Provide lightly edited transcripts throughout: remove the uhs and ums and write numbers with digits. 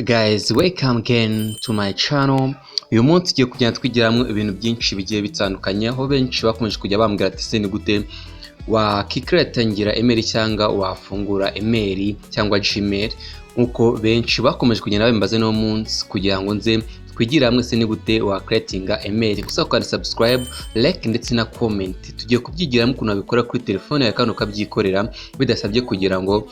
Guys, welcome again to my channel. Uyu munsi tugiye kugenda twigiramo ibintu byinshi bigiye bitandukanye, aho benshi bakomeje kujya bambwira ati se ni gute wakikreatingira email cyangwa wafungura email cyangwa Gmail, nkuko benshi bakomeje kugenda babimbaza no munsi kugira ngo nze twigira hamwe se ni gute wa creatinga email. Gusa ukanda subscribe, like ndetse na comment. Tugiye kubyigiramo ukuntu babikora kuri telefone yawe kandi ukabyikorera bidasabye kugira ngo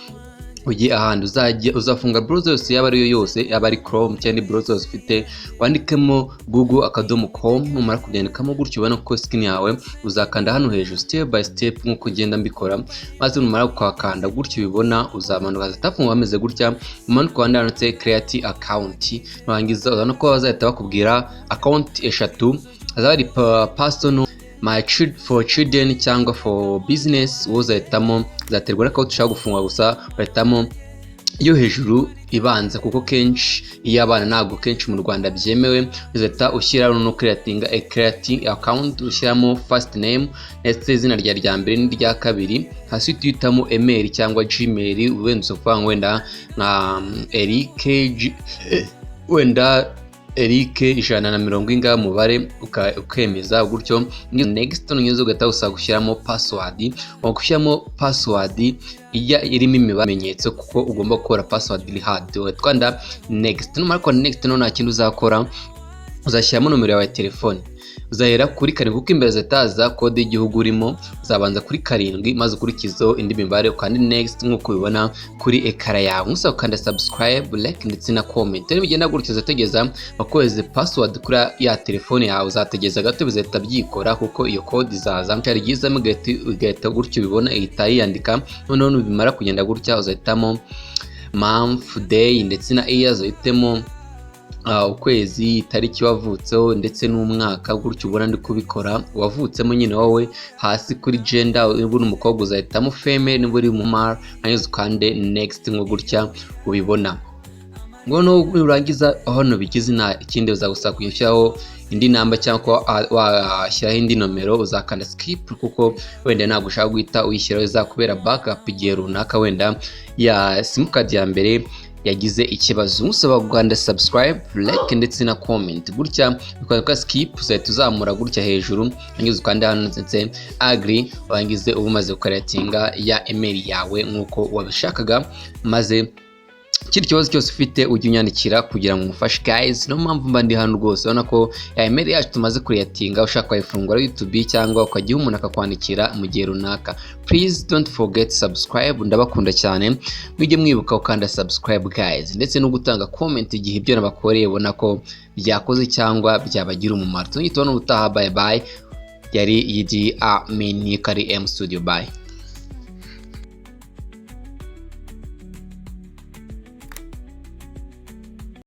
ujye ahantu uzafunga browser yose yaba ari yo yose, yaba ari Chrome cyangwa browser ufite, wandikemo google.com. numara kubyandikamo gutyo ubona ko skin yawe uzakanda hano hejuru step by step nkuko ugenda mbikora, maze numara kwakanda gutyo bibona uzamanuka zatafunga ameze gutya, umanuka wanditse create account. Nurangiza uzana ko bazahita bakubwira account eshatu, azaba ari personal, for children cyangwa for business. Uzahitamo zaterwa na account ushaka gufunga, gusa bahitamo iyo hejuru ibanza kuko kenshi iyo abana ntabwo kenshi mu Rwanda byemewe. Uzahita ushyiraho no creating account, ushyiramo first name ndetse izina rya mbere n'irya kabiri, hasi tuhitamo email cyangwa Gmail. Wenda uvuga wenda nka Eric 140 mubare ukemeza gutyo. Next nonyeze ugata usaba gushyiramo password, wagushyiramo password ijya irimo imibamenyetso kuko ugomba gukora password iri hard. Twanda next, numara ko next nta kintu uzakora, uzashyiramo nomero yawe ya telefone, uzahera kuri 7 kuko imbere zataza code y'igihugu urimo, uzabanza kuri 7 maze ukurikizo indi mibare ukanda next nkuko ubibona kuri ekara yawe. Musa ukanda subscribe, like ndetse na comment. Rero bigenda gutyo uzategeza bakoze password kuri ya telefone yawe, uzategeza gato bizahita byikora kuko iyo code izaza cyari giza mugahita gutyo bibona ihita yandika. Noneho nubimara kugenda gutya uzahitamo month, day ndetse na year, uzahitemo ukwezi, tariki wavutseho ndetse n'umwaka gutyo ubona ndi kubikora wavutsemo nyine wowe. Hasi kuri gender niba uri umukobwa uzahitamo female, niba uri umumara hanyuma ukande next nko gutya ubibona. ngo nurangiza aho no bigize nta ikindi uzagusaba kuyishyiraho indi namba cyangwa washyiraho indi nomero, uzakanda skip kuko wenda ntabwo ushaka guhita uyishyiraho, izakubera backup igihe runaka wenda ya sim card ya mbere yagize ikibazo. Musaba Rwanda subscribe, like ndetse na comment gutya ukanda skip, uzahita uzamura gutya hejuru hanyuma ukanda hano ndetse agree, wangize ubumaze creatinga ya email yawe nkuko wabishakaga. Maze kiri kibazo cyose ufite ujye unyandikira kugira ngo umufashe guys. No mpamvu mba ndi hano rwose, ubona ko ya email yacu tumaze creatinga, ushaka kwifungura YouTube cyangwa ukajya umuntu akakwandikira mu gihe runaka. Please don't forget subscribe, ndabakunda cyane. Mujye mwibuka ukanda subscribe guys, ndetse no gutanga comment igihe ibyo nabakoreye ubona ko byakoze cyangwa byabagira umumaro. Tuzitubona ubutaha, bye bye. Yari yidi Mini Kari M Studio, bye.